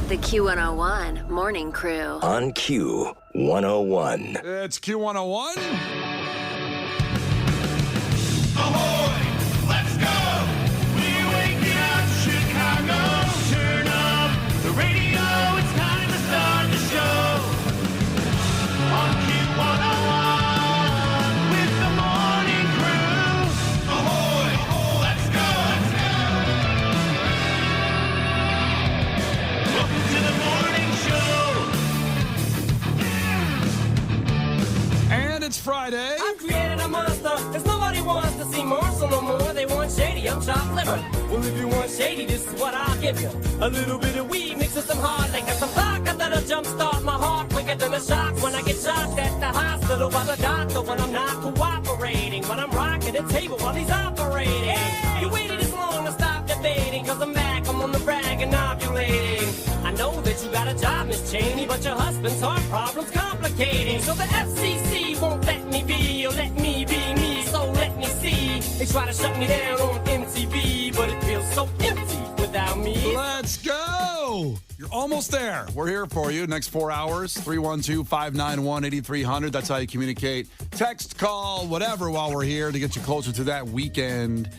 The Q101 Morning Crew. On Q101. It's Q101. Ahoy! Let's go! We're waking up Chicago. Turn up the radio. It's time to start the show. On Q101 with the Morning Crew. Ahoy! Let's go! Welcome to the morning show. And it's Friday. I created a monster, cause nobody wants to see Marshall no more. They want shady, I'm chopped liver. Well, if you want shady, this is what I'll give you. A little bit of weed mixed with some hard liquor, some vodka that'll jumpstart my heart quicker than a shock when I get shocked at the hospital by the doctor when I'm not cooperating, when I'm rocking the table while he's operating. Yeah. You waited this long to stop debating, cause I'm back, I'm on the brag and ovulating. I know that you got a job, Miss Cheney, but your husband's heart problem's complicating. So the FCC won't let me be, or let me be me, so let me see. They try to shut me down on MTV, but it feels so empty without me. Let's go. You're almost there. We're here for you. Next 4 hours, 312-591-8300. That's how you communicate. Text, call, whatever while we're here to get you closer to that weekend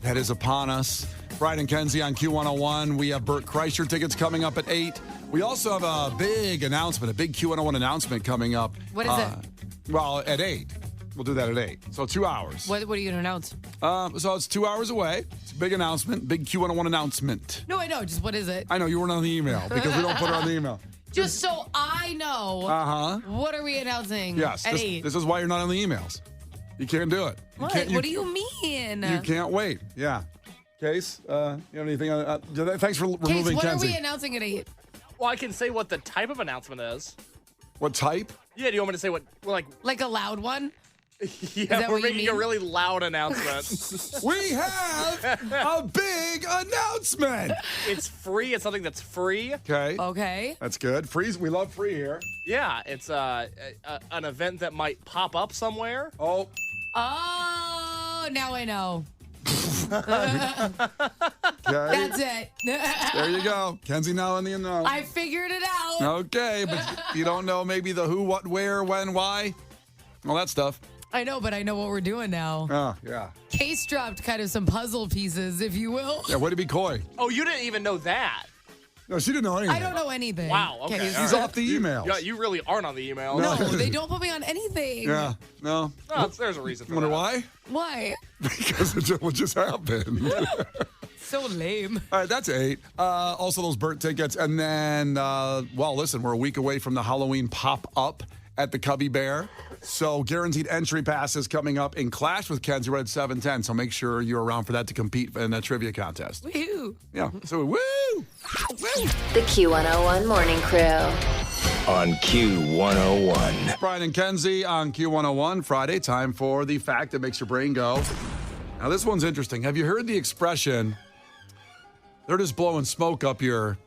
that is upon us. Brian and Kenzie on Q101. We have Bert Kreischer tickets coming up at 8. We also have a big announcement, a big Q101 announcement coming up. What is it? Well, at 8. We'll do that at 8. So 2 hours. What are you going to announce? So it's 2 hours away. It's a big announcement, big Q101 announcement. No, I know. Just what is it? I know you weren't on the email because we don't put it on the email. Just so I know. Uh-huh. What are we announcing? Yes. At 8? This is why you're not on the emails. You can't do it. You What? can't- What do you mean? You can't wait. Yeah. Case, you have anything? Thanks for Case, removing what Kenzie. are we announcing at 8? Well, I can say what the type of announcement is. What type? Yeah, do you want me to say what, like, Like a loud one? yeah, that we're what you making a mean? really loud announcement. We have a big announcement. It's free. It's something that's free. Okay. Okay. That's good. Freeze. We love free here. Yeah, it's an event that might pop up somewhere. Oh. Oh, now I know. Okay. That's it. There you go. Kenzie now in the know. I figured it out. Okay, but you don't know maybe the who, what, where, when, why, all that stuff. I know, but I know what we're doing now. Oh, yeah. Case dropped kind of some puzzle pieces, if you will. Yeah, way to be coy. Oh, you didn't even know that. No, she didn't know anything. I don't know anything. Wow, okay, Case. all She's right. off the emails. Yeah, you really aren't on the email. No, they don't put me on anything. Yeah, no. Oh, there's a reason for Wonder that. why? Why? Because it's what just happened. So lame. All right, that's 8. Also, those Burt tickets. And then, well, listen, we're a week away from the Halloween pop-up at the Cubby Bear. So guaranteed entry passes coming up in Clash with Kenzie right at 7:10. So make sure you're around for that to compete in a trivia contest. Woo. Yeah, so woo! Woo! The Q101 Morning Crew. On Q101. Brian and Kenzie on Q101, Friday. Time for the fact that makes your brain go. Now, this one's interesting. Have you heard the expression, they're just blowing smoke up your,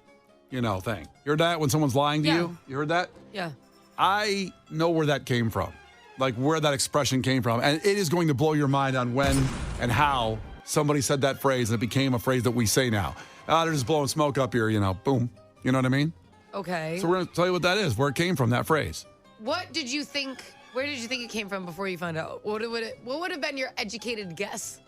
thing? You heard that when someone's lying to Yeah. you? You heard that? Yeah. I know where that came from, like where that expression came from. And it is going to blow your mind on when and how somebody said that phrase and it became a phrase that we say now. They're just blowing smoke up here, boom. You know what I mean? Okay. So we're going to tell you what that is, where it came from, that phrase. What did you think? Where did you think it came from before you found out? What would have been your educated guess?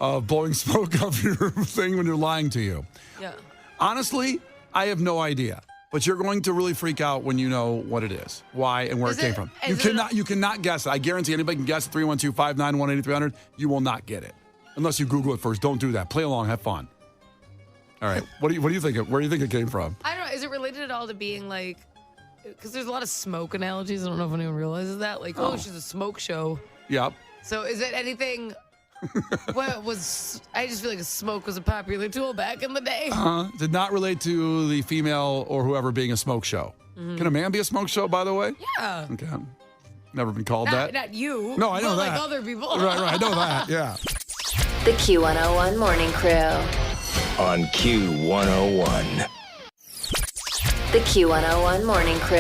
Blowing smoke up your thing when you're lying to you. Yeah. Honestly, I have no idea. But you're going to really freak out when you know what it is, why, and where Is it came it- from. is You cannot guess it. I guarantee anybody can guess it. 312-591-8300. You will not get it unless you Google it first. Don't do that. Play along. Have fun. All right. What do you think? Where do you think it came from? I don't know. Is it related at all to being like? Because there's a lot of smoke analogies. I don't know if anyone realizes that. Like, oh, she's a smoke show. Yep. So is it anything? What was? I just feel like smoke was a popular tool back in the day. Did not relate to the female or whoever being a smoke show. Can a man be a smoke show, by the way? Yeah. Okay. Never been called that. Not you. No, I know but that. Like other people. Right. I know that. Yeah. The Q101 Morning Crew. On Q101. The Q101 Morning Crew.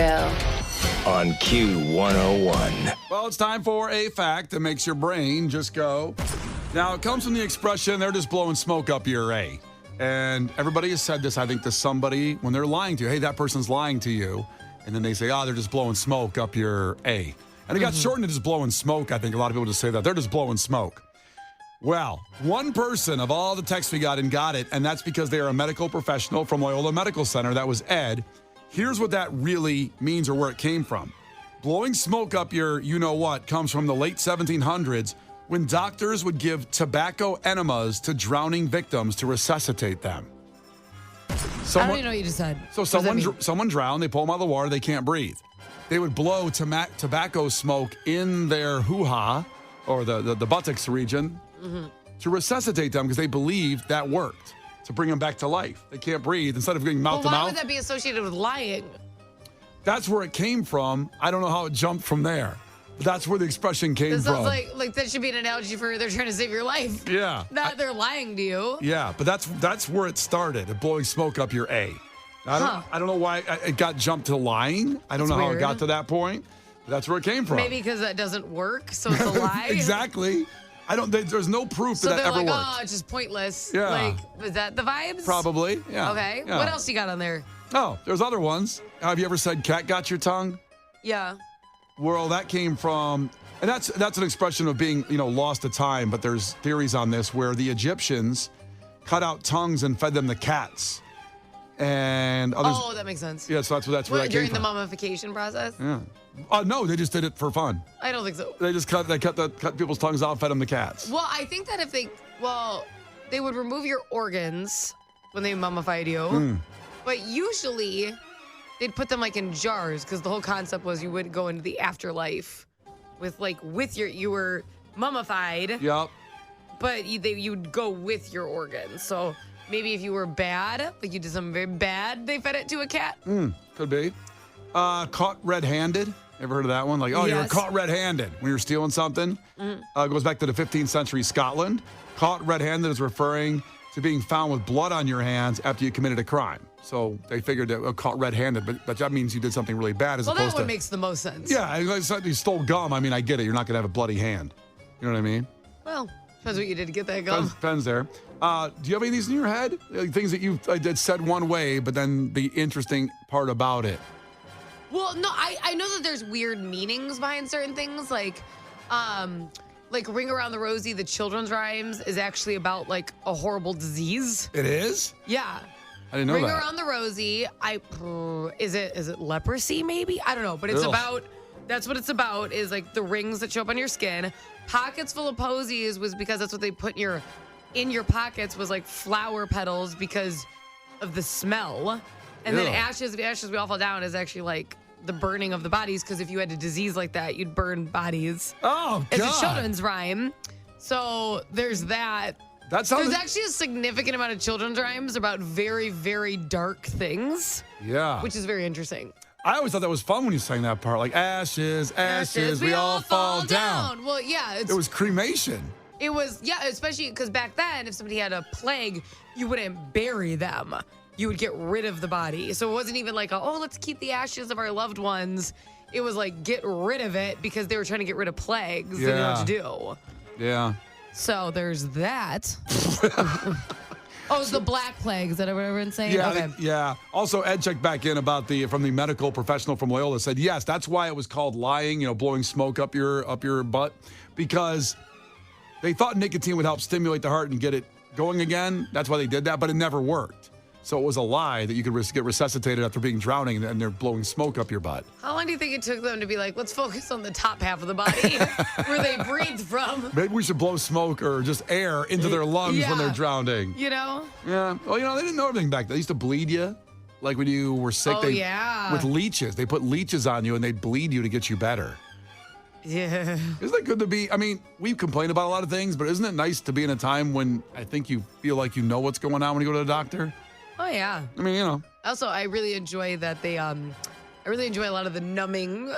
On Q101. Well, it's time for a fact that makes your brain just go. Now, it comes from the expression, they're just blowing smoke up your A. And everybody has said this, I think, to somebody when they're lying to you. Hey, that person's lying to you. And then they say, they're just blowing smoke up your A. And it got shortened to just blowing smoke. I think a lot of people just say that. They're just blowing smoke. Well, one person of all the texts we got it, and that's because they are a medical professional from Loyola Medical Center. That was Ed. Here's what that really means or where it came from. Blowing smoke up your you-know-what comes from the late 1700s when doctors would give tobacco enemas to drowning victims to resuscitate them. I don't even know what you just said. So What does that mean? someone drowned, they pull them out of the water, they can't breathe. They would blow tobacco smoke in their hoo-ha, or the buttocks region, to resuscitate them because they believed that worked, to bring them back to life. They can't breathe. Instead of getting mouth to Why mouth. would that be associated with lying? That's where it came from. I don't know how it jumped from there. But that's where the expression came This from. sounds like that should be an analogy for they're trying to save your life. Yeah. Not they're lying to you. Yeah, but that's where it started, blowing smoke up your A. I don't know why it got jumped to lying. I don't know how it weird. got to that point. But that's where it came from. Maybe because that doesn't work, so it's a lie. Exactly. There's no proof So that they're ever like, worked. it's just pointless. Yeah. Like, was that the vibes? Probably. Yeah. Okay. Yeah. What else you got on there? Oh, there's other ones. Have you ever said cat got your tongue? Yeah. Well, that came from, and that's an expression of being, lost to time, but there's theories on this where the Egyptians cut out tongues and fed them to cats. And others. Oh, that makes sense. Yeah, so that's where that came During the from. mummification process? Yeah. No, they just did it for fun. I don't think so. They just cut people's tongues out, fed them to cats. Well, I think that they would remove your organs when they mummified you, but usually they'd put them like in jars because the whole concept was you would go into the afterlife you were mummified, Yep. but you'd go with your organs. So maybe if you were bad, like you did something very bad, they fed it to a cat. Could be. Caught red-handed. Ever heard of that one? Like, you were Yes. caught red-handed when you're stealing something. Goes back to the 15th century Scotland. Caught red-handed is referring to being found with blood on your hands after you committed a crime. So they figured that caught red-handed, but that means you did something really bad as Well, that opposed one to. makes the most sense. Yeah, you stole gum. I mean, I get it. You're not going to have a bloody hand. You know what I mean? Well, depends what you did to get that gum. Depends there. Do you have any of these in your head? Like things that you did said one way, but then the interesting part about it. Well, no, I know that there's weird meanings behind certain things, like Ring Around the Rosie, the children's rhymes, is actually about like a horrible disease. It is? Yeah. I didn't know Ring that. Around the Rosie, is it leprosy maybe? I don't know, but it's Ugh. that's what it's about, is like the rings that show up on your skin. Pockets full of posies was because that's what they put in your pockets was like flower petals because of the smell. And then Ew. ashes we all fall down is actually like the burning of the bodies, because if you had a disease like that, you'd burn bodies. Oh, God. It's a children's rhyme. So there's that. That sounds. There's actually a significant amount of children's rhymes about very, very dark things, Yeah. which is very interesting. I always thought that was fun when you sang that part. Like, ashes, ashes, we all fall down. Well, yeah. It was cremation. It was, yeah, especially because back then, if somebody had a plague, you wouldn't bury them. You would get rid of the body. So it wasn't even like, let's keep the ashes of our loved ones. It was like, get rid of it because they were trying to get rid of plagues. They didn't know what to do. Yeah. So there's that. It's the Black Plague. Is that what everyone's saying? Yeah, Okay. yeah. Also, Ed checked back in about from the medical professional from Loyola, said yes, that's why it was called lying. Blowing smoke up your butt, because they thought nicotine would help stimulate the heart and get it going again. That's why they did that, but it never worked. So it was a lie that you could get resuscitated after being drowning, and they're blowing smoke up your butt. How long do you think it took them to be like, let's focus on the top half of the body where they breathe from? Maybe we should blow smoke or just air into their lungs when they're Yeah. drowning. You know? Yeah. Well, they didn't know everything back then. They used to bleed you. Like when you were sick, with leeches. They put leeches on you and they'd bleed you to get you better. Yeah. Isn't it good to be? I mean, we complain about a lot of things, but isn't it nice to be in a time when I think you feel like you know what's going on when you go to the doctor? Oh, yeah. I mean, Also, I really enjoy that I really enjoy a lot of the numbing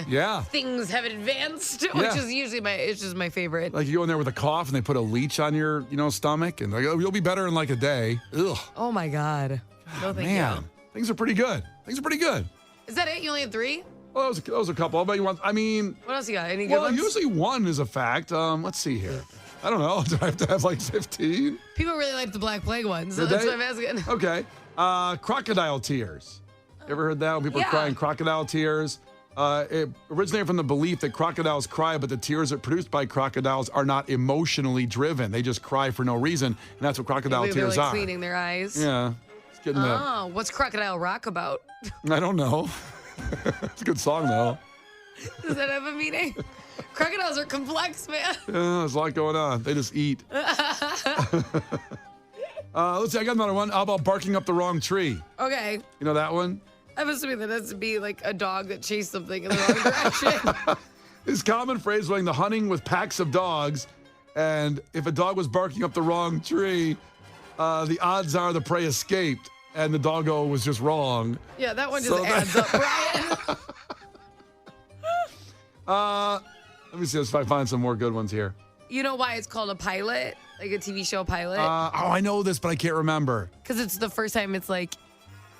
Yeah. things have advanced, Yeah. which is usually my favorite. Like you go in there with a cough and they put a leech on your, stomach and like, you'll be better in like a day. Ugh. Oh my God. No, thank Man, you. things are pretty good. Is that it? You only had 3? Well, that was a couple. But what What else you got? Any good ones? usually one is a fact. Let's see here. I don't know. Do I have to have like 15? People really like the Black Plague ones. So Did that's they? what I'm asking. Okay. Crocodile tears. You ever heard that when people are Yeah. crying crocodile tears? It originated from the belief that crocodiles cry, but the tears that are produced by crocodiles are not emotionally driven. They just cry for no reason, and that's what crocodile Maybe tears they're like are. cleaning their eyes. Yeah. It's getting Oh, what's Crocodile Rock about? I don't know. It's a good song, though. Does that have a meaning? Crocodiles are complex, man. Yeah, there's a lot going on. They just eat. Let's see. I got another one. How about barking up the wrong tree? Okay. You know that one? I'm assuming that has to be like a dog that chased something in the wrong direction. This common phrase when the hunting with packs of dogs, and if a dog was barking up the wrong tree, the odds are the prey escaped, and the doggo was just wrong. Yeah, that one just So that- adds up, Brian. Let me see if I find some more good ones here. You know why it's called a pilot? Like a TV show pilot? I know this, but I can't remember. Because it's the first time it's like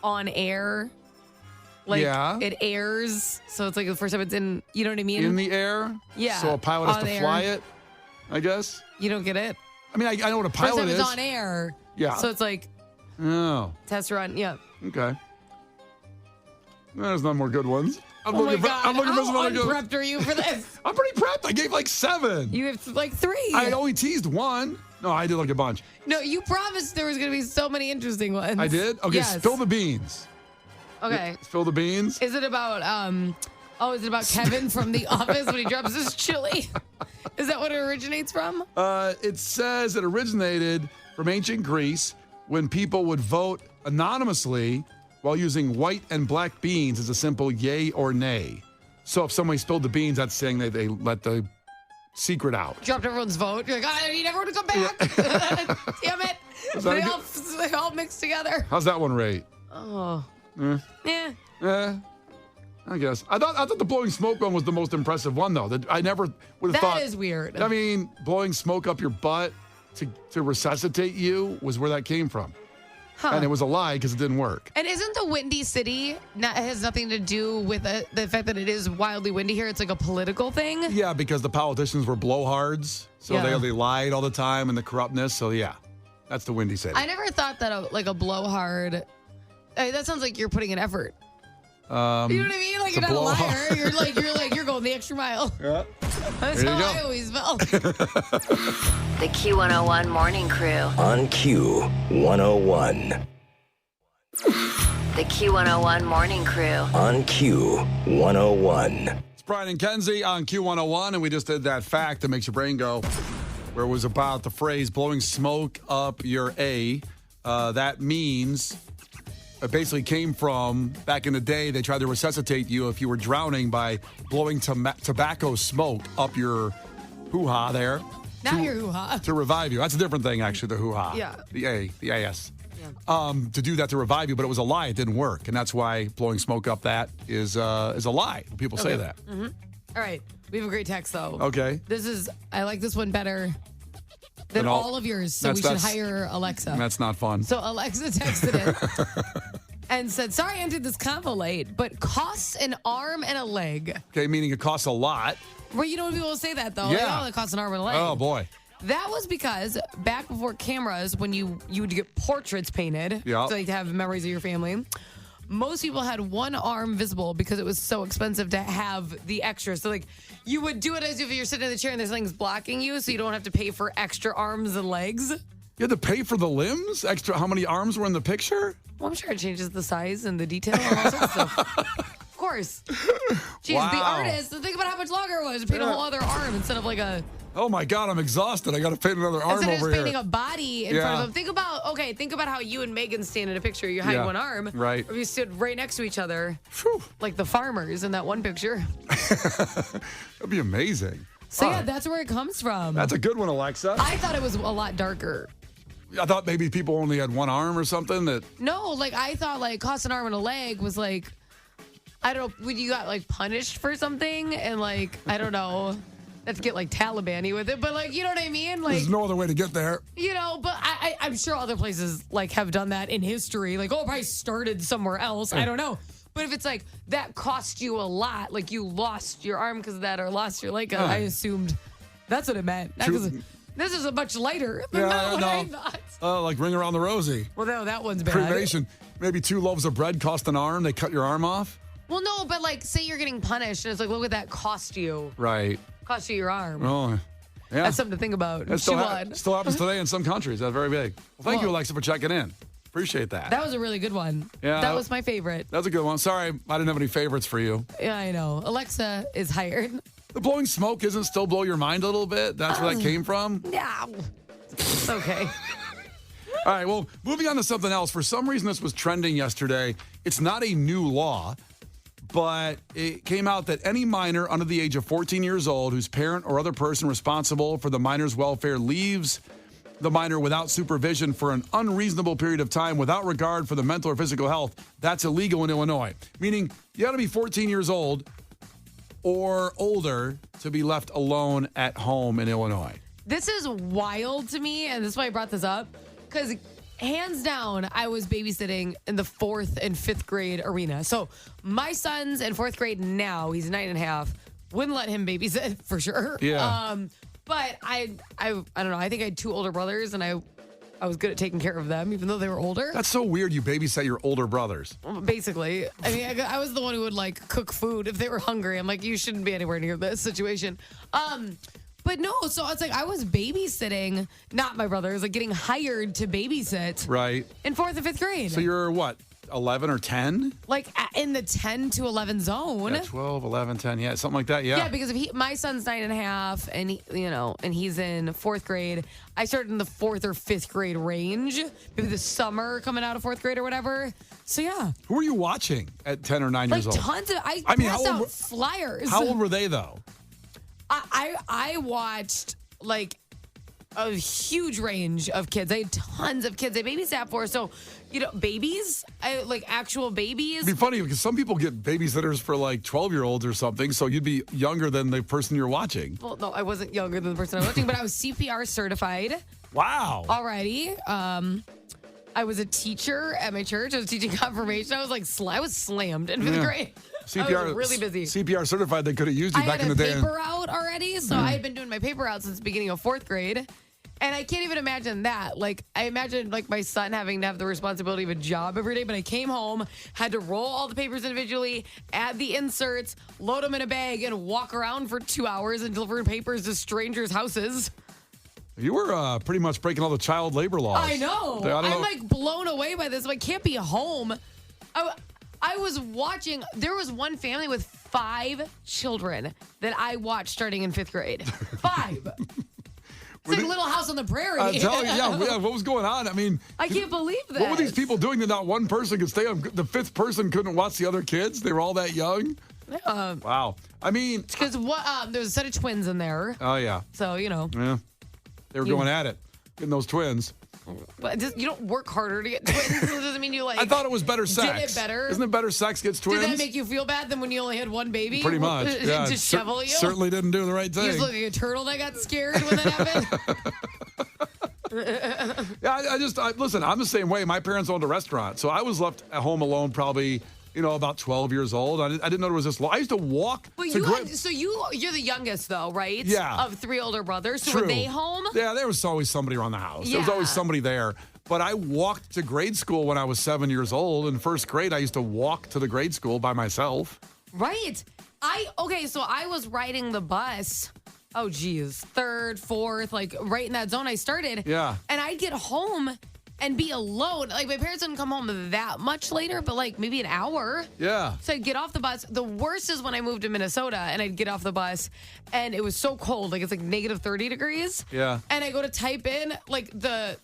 on air. Like Yeah. it airs. So it's like the first time it's in, you know what I mean? In the air? Yeah, So a pilot has on to air. fly it, I guess? You don't get it? I mean, I know what a First pilot time is. it's on air. Yeah. So it's like Oh, test run. Yeah. okay. There's none more good ones. I'm Oh my looking for, God. I'm looking for some How other good ones. unprepped are you for this? I'm pretty prepped. I gave like 7. You have like 3. I only teased 1. No, I did like a bunch. No, you promised there was going to be so many interesting ones. I did? Okay, Yes. spill the beans. Okay. Spill the beans. Is it about is it about Kevin from The Office when he drops his chili? Is that what it originates from? It says it originated from ancient Greece when people would vote anonymously while using white and black beans as a simple yay or nay. So if somebody spilled the beans, that's saying they let the secret out. Dropped everyone's vote. You're like, I need everyone to come back. Damn it. Is that They all mixed together. How's that one rate? Oh. Yeah. I guess. I thought the blowing smoke one was the most impressive one, though. That I never would have thought. That is weird. I mean, blowing smoke up your butt to resuscitate you was where that came from. Huh. And it was a lie because it didn't work. And isn't the windy city has nothing to do with the fact that it is wildly windy here? It's like a political thing. Yeah, because the politicians were blowhards, so Yeah. they lied all the time and the corruptness. So yeah, that's the Windy City. I never thought that a blowhard. That sounds like you're putting an effort. You know what I mean? Like it's you're a not a blowhard. liar. You're going the extra mile. Yeah. That's There you how go. I always felt. The Q101 Morning Crew. On Q101. The Q101 Morning Crew. On Q101. It's Brian and Kenzie on Q101, and we just did that fact that makes your brain go, where it was about the phrase blowing smoke up your A. That means it basically came from back in the day, they tried to resuscitate you if you were drowning by blowing tobacco smoke up your hoo-ha there. Not your hoo-ha. To revive you. That's a different thing, actually, the hoo-ha. Yeah. The AS. To do that to revive you, but it was a lie. It didn't work. And that's why blowing smoke up that is a lie. People say that. All right. We have a great text, though. Okay. I like this one better than all- all of yours, so we should that's- hire Alexa. That's not fun. So Alexa texted it and said, sorry I entered this convo late, but costs an arm and a leg. Okay, meaning it costs a lot. Well, you know when people say that, though. Yeah. Like, oh, it costs an arm and a leg. Oh, boy. That was because back before cameras, when you would get portraits painted, Yeah. so like to have memories of your family, most people had one arm visible because it was so expensive to have the extra. So like you would do it as if you're sitting in the chair and there's things blocking you, so you don't have to pay for extra arms and legs. You had to pay for the limbs? Extra, how many arms were in the picture? Well, I'm sure it changes the size and the detail and all sorts of stuff. Of course. Jeez, the Wow. artist, think about how much longer it was to paint a whole other arm instead of like a... Oh, my God, I'm exhausted. I got to paint another arm Instead of over just painting here. a body in front of him. Think about how you and Megan stand in a picture. You hide Yeah, one arm. right. Or you stood right next to each other. Phew. Like the farmers in that one picture. That'd be amazing. So All yeah, right. that's where it comes from. That's a good one, Alexa. I thought it was a lot darker. I thought maybe people only had one arm or something. That No, like I thought like cost an arm and a leg was like, I don't know, when you got like punished for something and like, I don't know, let's get like Taliban-y with it, but like, you know what I mean? Like, there's no other way to get there. you know, but I'm sure other places like have done that in history. Like, oh, probably started somewhere else. I don't know. But if it's like that cost you a lot, like you lost your arm because of that or lost your leg, I assumed that's what it meant. Not 'cause This is a much lighter than Yeah, what I no. thought. Like Ring Around the Rosie. Well, no, that one's bad. Cremation. Maybe 2 loaves of bread cost an arm. They cut your arm off. Well, no, but like, say you're getting punished, and it's like, look what that cost you. Right. Cost you your arm. Oh, yeah. That's something to think about. That She still, won. still happens today in some countries. That's very big. Well, thank you, Well- Alexa, for checking in. Appreciate that. That was a really good one. Yeah. That was my favorite. That's a good one. Sorry, I didn't have any favorites for you. Yeah, I know. Alexa is hired. The blowing smoke isn't still blow your mind a little bit? That's where that came from? Yeah. It's okay. All right, well, moving on to something else. For some reason, this was trending yesterday. It's not a new law, but it came out that any minor under the age of 14 years old whose parent or other person responsible for the minor's welfare leaves the minor without supervision for an unreasonable period of time without regard for the mental or physical health, that's illegal in Illinois. Meaning you got to be 14 years old or older to be left alone at home in Illinois. This is wild to me, and this is why I brought this up. Because hands down, I was babysitting in the 4th and 5th grade arena. So my son's in 4th grade now. He's 9.5. Wouldn't let him babysit for sure. Yeah. But I don't know. I think I had 2 older brothers, and I was good at taking care of them, even though they were older. That's so weird. You babysat your older brothers. Basically, I mean, I was the one who would like cook food if they were hungry. I'm like, you shouldn't be anywhere near this situation. But no, so it's like I was babysitting, not my brothers, like getting hired to babysit Right. in 4th and 5th grade. So you're what, 11 or 10? like in the 10 to 11 zone. Yeah, 12, 11, 10. Yeah, something like that. Yeah. Yeah, because if my son's 9.5 and and he's in 4th grade, I started in the 4th or 5th grade range, maybe the summer coming out of 4th grade or whatever. So yeah, Who were you watching at 10 or 9 like years old? tons of. I I mean, passed how old out were- flyers. How old were they, though? I watched like a huge range of kids. I had tons of kids I babysat for. So, babies, like actual babies. It'd be funny because some people get babysitters for like 12-year-olds or something, so you'd be younger than the person you're watching. Well, no, I wasn't younger than the person I was watching, but I was CPR certified Wow. already. I was a teacher at my church. I was teaching confirmation. I was like, I was slammed in 5th Yeah. grade. I was really busy. CPR certified, they could have used you I back had in the a day. paper out already, so I had been doing my paper out since the beginning of 4th grade. And I can't even imagine that. Like, I imagine like my son having to have the responsibility of a job every day, but I came home, had to roll all the papers individually, add the inserts, load them in a bag, and walk around for 2 hours and deliver papers to strangers' houses. You were pretty much breaking all the child labor laws. I know. I don't know. I'm like blown away by this. I can't be home. I was watching. There was one family with 5 children that I watched starting in 5th grade. 5. It's like Little House on the Prairie. I'm telling you, yeah, what was going on? I mean, I can't believe that. what were these people doing that not one person could stay on? The 5th person couldn't watch the other kids? They were all that young? Wow. I mean, Because there's a set of twins in there. oh, yeah. So, Yeah. They were going at it, getting those twins. You don't work harder to get twins. It doesn't mean you like. I thought it was better sex. Did it better? Isn't it better sex gets twins? Did that make you feel bad than when you only had one baby? Pretty much. Yeah. Dishevel you? Certainly didn't do the right You thing. just look like a turtle that got scared when that happened. Yeah, listen, I'm the same way. My parents owned a restaurant, so I was left at home alone probably, about 12 years old. I didn't know there was this law. I used to walk But to you're the youngest though, right? Yeah. Of 3 older brothers. So True. were they home? Yeah, there was always somebody around the house. There was always Yeah. somebody there. But I walked to grade school when I was 7 years old. In 1st grade, I used to walk to the grade school by myself. Right. So I was riding the bus. Oh geez, 3rd, 4th, like right in that zone I started. Yeah. And I'd get home and be alone. Like my parents didn't come home that much later, but like maybe an hour. Yeah. So I'd get off the bus. The worst is when I moved to Minnesota and I'd get off the bus and it was so cold. Like it's like negative 30 degrees. Yeah. And I go to type in like the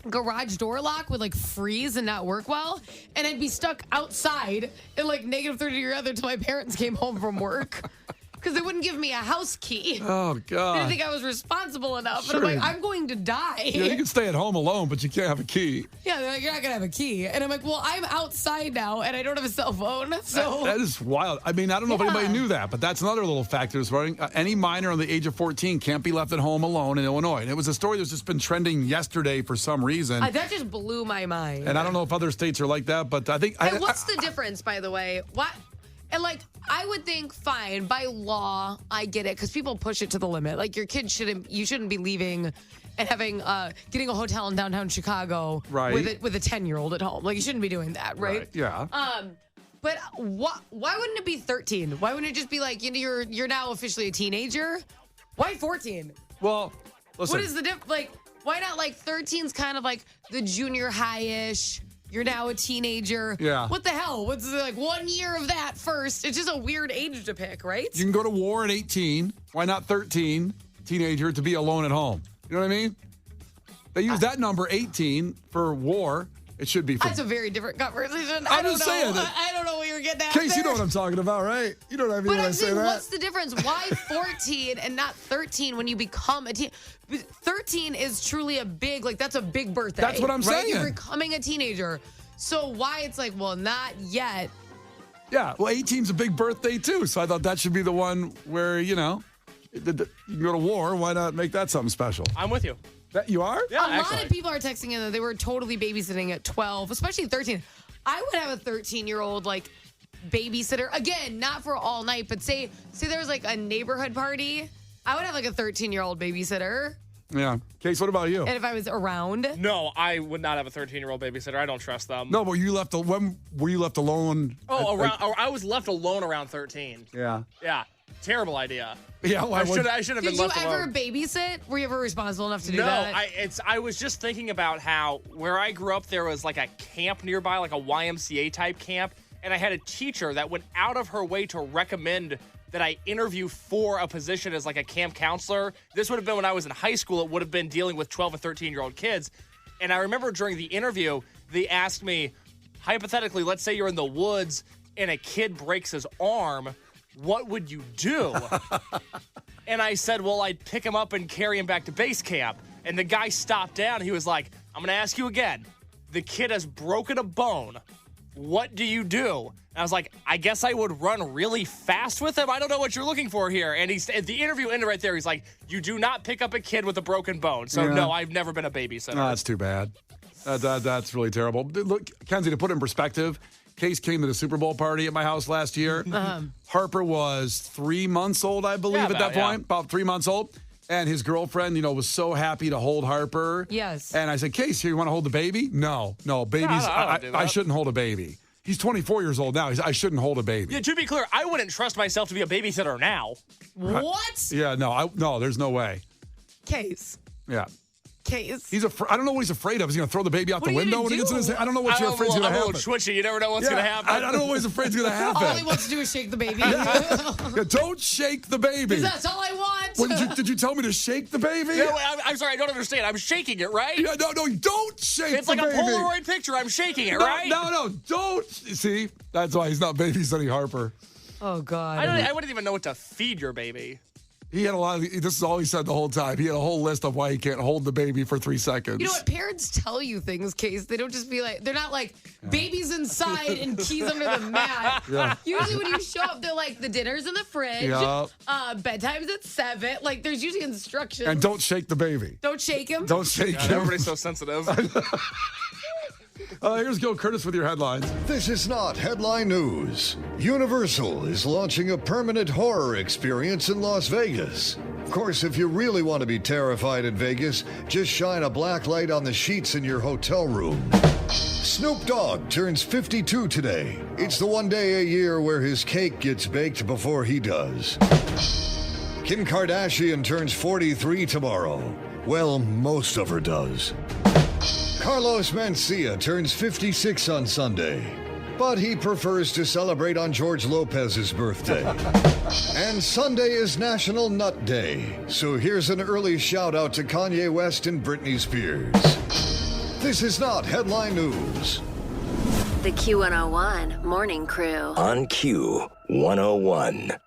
garage door lock would like freeze and not work well. And I'd be stuck outside in like negative 30 degree weather until my parents came home from work. Because they wouldn't give me a house key. Oh, They God. didn't think I was responsible enough. Sure. And I'm like, I'm going to die. Yeah, you can stay at home alone, but you can't have a key. Yeah, they're like, you're not going to have a key. And I'm like, well, I'm outside now and I don't have a cell phone. So That is wild. I mean, I don't know if Yeah. anybody knew that, but that's another little factor. Is any minor under the age of 14 can't be left at home alone in Illinois. And it was a story that's just been trending yesterday for some reason. that just blew my mind. And I don't know if other states are like that, but I think... And what's the difference, by the way? What? And like, I would think, fine, by law, I get it, because people push it to the limit. Like, your kid you shouldn't be leaving and having, getting a hotel in downtown Chicago Right. with a 10-year-old at home. Like, you shouldn't be doing that, right? Yeah. But why wouldn't it be 13? Why wouldn't it just be like, you're now officially a teenager? Why 14? Well, listen. What is the difference? Like, why not like 13's kind of like the junior high-ish? You're now a teenager. Yeah. What the hell? What's like 1 year of that first? It's just a weird age to pick, right? You can go to war at 18. Why not 13, teenager, to be alone at home? You know what I mean? They use that number 18 for war. It should be for... That's a very different conversation. I'm just saying that- I don't know what you're getting at. Case, you there. know what I'm talking about, right? You know what I mean But when I I'm say saying, that? what's the difference? Why 14 and not 13 when you become a teen? 13 is truly a big, like, that's a big birthday. That's what I'm right? saying. You're becoming a teenager. So why it's like, well, not yet. Yeah, well, 18's a big birthday, too. So I thought that should be the one where, you can go to war. Why not make that something special? I'm with you. That you are? Yeah, A lot actually. of people are texting in that they were totally babysitting at 12, especially 13. I would have a 13-year-old, like, babysitter. Again, not for all night, but say there was, like, a neighborhood party. I would have, like, a 13-year-old babysitter. Yeah. Case, what about you? And if I was around. No, I would not have a 13-year-old babysitter. I don't trust them. No, but when were you left alone? I was left alone around 13. Yeah. Yeah. Terrible idea. Yeah, why I would... should have Did been you left ever alone. babysit? Were you ever responsible enough to do No, that? I was just thinking about how where I grew up there was like a camp nearby, like a YMCA type camp, and I had a teacher that went out of her way to recommend that I interview for a position as like a camp counselor. This would have been when I was in high school. It would have been dealing with 12 and 13-year-old kids. And I remember during the interview, they asked me, hypothetically, let's say you're in the woods and a kid breaks his arm, what would you do? And I said, well, I'd pick him up and carry him back to base camp. And the guy stopped down. He was like, I'm going to ask you again. The kid has broken a bone. What do you do? And I was like, I guess I would run really fast with him. I don't know what you're looking for here. And the interview ended right there. He's like, you do not pick up a kid with a broken bone. So, Yeah. no, I've never been a babysitter. No, that's too bad. That's really terrible. Look, Kenzie, to put it in perspective, Case came to the Super Bowl party at my house last year. Harper was 3 months old, I believe, Yeah, at that about, point. About 3 months old. And his girlfriend, was so happy to hold Harper. Yes. And I said, Case, here, you want to hold the baby? No, babies, I don't do that. I shouldn't hold a baby. He's 24 years old now. I shouldn't hold a baby. Yeah, to be clear, I wouldn't trust myself to be a babysitter now. What? Yeah, no, there's no way. Case. Yeah. Case. He's I don't know what he's afraid of. Is he going to throw the baby out What the are you window gonna when he gets in his do? I don't know what you're afraid is going to I'm a happen. little twitchy. You never know what's Yeah, going to happen. I don't know what he's afraid is going to happen. All he wants to do is shake the baby. Yeah, don't shake the baby. That's all I want. Did you tell me to shake the baby? No, I'm sorry. I don't understand. I'm shaking it, right? Yeah, no, don't shake It's the like baby. a Polaroid picture. I'm shaking it, right? No, don't. See, that's why he's not babysitting Harper. Oh, God. I wouldn't even know what to feed your baby. He had a lot of, this is all he said the whole time. He had a whole list of why he can't hold the baby for 3 seconds. You know what? Parents tell you things, Case. They don't just be like, they're not like, baby's inside and keys under the mat. Yeah. Usually when you show up, they're like, the dinner's in the fridge. Yeah. Bedtime's at 7. Like, there's usually instructions. And don't shake the baby. Don't shake him. Don't shake God, him. everybody's so sensitive. Here's Gil Curtis with your headlines. This is not headline news. Universal is launching a permanent horror experience in Las Vegas. Of course, if you really want to be terrified in Vegas, just shine a black light on the sheets in your hotel room. Snoop Dogg turns 52 today. It's the one day a year where his cake gets baked before he does. Kim Kardashian turns 43 tomorrow. Well, most of her does. Carlos Mencia turns 56 on Sunday, but he prefers to celebrate on George Lopez's birthday. And Sunday is National Nut Day, so here's an early shout out to Kanye West and Britney Spears. This is not headline news. The Q101 Morning Crew. On Q101.